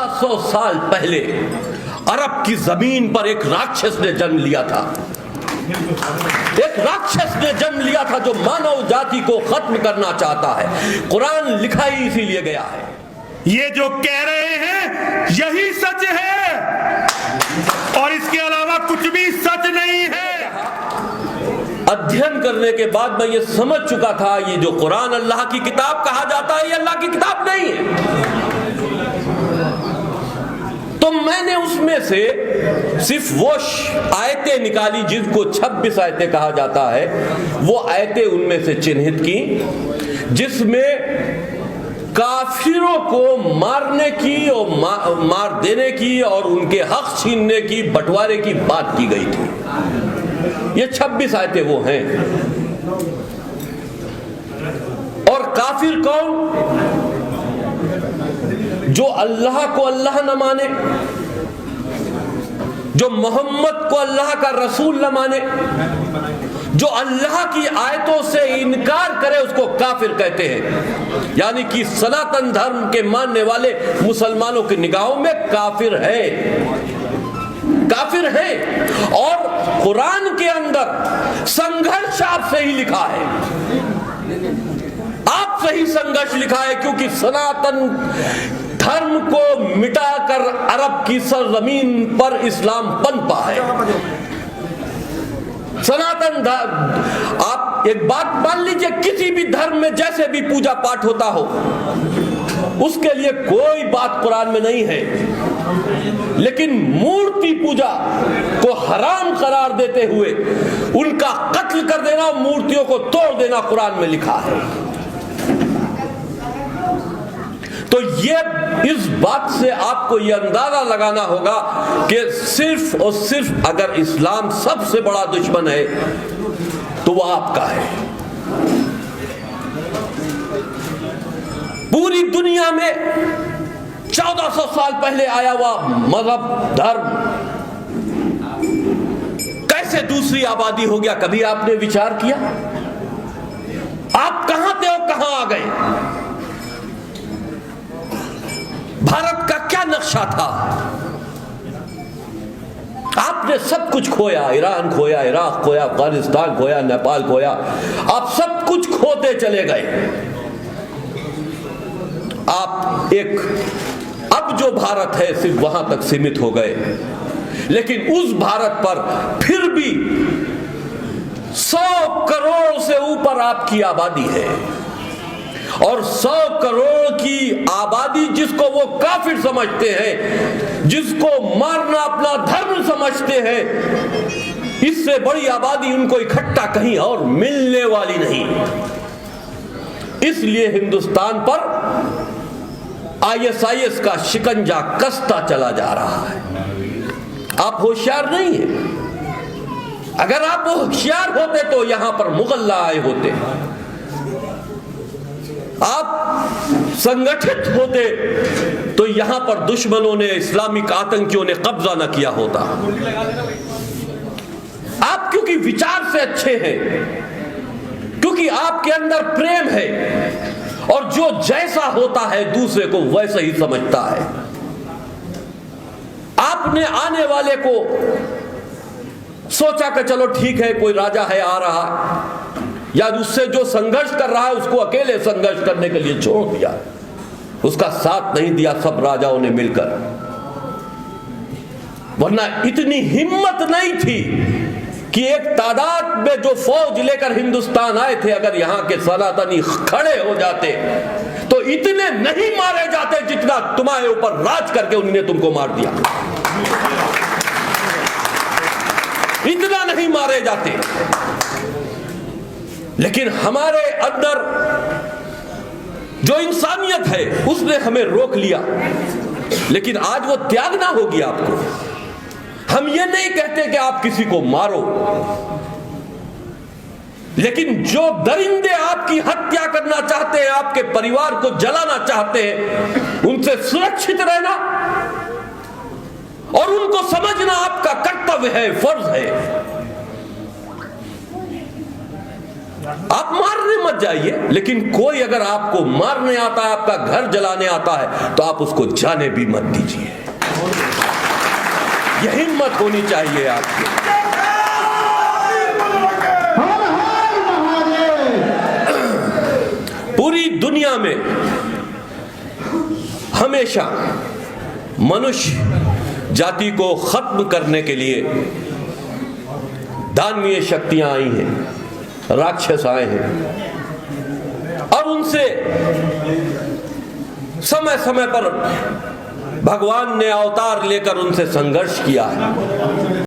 1400 साल पहले अरब की जमीन पर एक राक्षस ने जन्म लिया था। एक राक्षस ने जन्म लिया था जो मानव जाति को खत्म करना चाहता है। कुरान लिखा ही इसीलिए गया है। ये जो कह रहे हैं यही सच है और इसके अलावा कुछ भी सच नहीं है। अध्ययन करने के बाद मैं ये समझ चुका था ये जो कुरान अल्लाह की किताब कहा जाता है ये अल्लाह की किताब नहीं है। तो मैंने उसमें से सिर्फ वो आयतें निकाली जिनको 26 आयतें कहा जाता है, वो आयतें उनमें से चिन्हित की जिसमें काफिरों को मारने की और मार देने की और उनके हक छीनने की, बंटवारे की बात की गई थी। ये 26 आयतें वो हैं। और काफिर कौन? जो अल्लाह को अल्लाह न माने, जो मोहम्मद को अल्लाह का रसूल न माने, जो अल्लाह की आयतों से इनकार करे उसको काफिर कहते हैं। यानी कि सनातन धर्म के मानने वाले मुसलमानों की निगाहों में काफिर है, काफिर है। और कुरान के अंदर संघर्ष आपसे ही लिखा है, आपसे ही संघर्ष लिखा है, क्योंकि सनातन धर्म को मिटाकर अरब की सरजमीन पर इस्लाम पनपा है। सनातन धर्म, आप एक बात मान लीजिए, किसी भी धर्म में जैसे भी पूजा पाठ होता हो उसके लिए कोई बात कुरान में नहीं है, लेकिन मूर्ति पूजा को हराम करार देते हुए उनका कत्ल कर देना, मूर्तियों को तोड़ देना कुरान में लिखा है। तो ये इस बात से आपको ये अंदाजा लगाना होगा कि सिर्फ और सिर्फ अगर इस्लाम सबसे बड़ा दुश्मन है तो वो आपका है। पूरी दुनिया में 1400 साल पहले आया हुआ मजहब, धर्म कैसे दूसरी आबादी हो गया? कभी आपने विचार किया? आप कहां थे और कहां आ गए? भारत का क्या नक्शा था? आपने सब कुछ खोया, ईरान खोया, इराक खोया, अफगानिस्तान खोया, नेपाल खोया, आप सब कुछ खोते चले गए। आप एक अब जो भारत है सिर्फ वहां तक सीमित हो गए, लेकिन उस भारत पर फिर भी 100 करोड़ से ऊपर आपकी आबादी है। और 100 करोड़ की आबादी जिसको वो काफिर समझते हैं, जिसको मारना अपना धर्म समझते हैं, इससे बड़ी आबादी उनको इकट्ठा कहीं और मिलने वाली नहीं। इसलिए हिंदुस्तान पर ISIS का शिकंजा कसता चला जा रहा है। आप होशियार नहीं है। अगर आप होशियार होते तो यहां पर मुगल आए होते, आप संगठित होते तो यहां पर दुश्मनों ने, इस्लामिक आतंकियों ने कब्जा न किया होता। आप क्योंकि विचार से अच्छे हैं, क्योंकि आपके अंदर प्रेम है और जो जैसा होता है दूसरे को वैसा ही समझता है। आपने आने वाले को सोचा कि चलो ठीक है, कोई राजा है आ रहा, या उससे जो संघर्ष कर रहा है उसको अकेले संघर्ष करने के लिए छोड़ दिया, उसका साथ नहीं दिया सब राजाओं ने मिलकर। वरना इतनी हिम्मत नहीं थी कि एक तादाद में जो फौज लेकर हिंदुस्तान आए थे, अगर यहां के सनातनी खड़े हो जाते तो इतने नहीं मारे जाते जितना तुम्हारे ऊपर राज करके उन्होंने तुमको मार दिया। इतना नहीं मारे जाते। लेकिन हमारे अंदर जो इंसानियत है उसने हमें रोक लिया। लेकिन आज वो त्यागना होगी आपको। हम ये नहीं कहते कि आप किसी को मारो, लेकिन जो दरिंदे आपकी हत्या करना चाहते हैं, आपके परिवार को जलाना चाहते हैं, उनसे सुरक्षित रहना और उनको समझना आपका कर्तव्य है, फर्ज है। आप मारने मत जाइए, लेकिन कोई अगर आपको मारने आता है, आपका घर जलाने आता है, तो आप उसको जाने भी मत दीजिए। यह हिम्मत होनी चाहिए आपकी। पूरी दुनिया में हमेशा मनुष्य जाति को खत्म करने के लिए दानवीय शक्तियां आई हैं, राक्षस आए हैं, और उनसे समय समय पर भगवान ने अवतार लेकर उनसे संघर्ष किया है।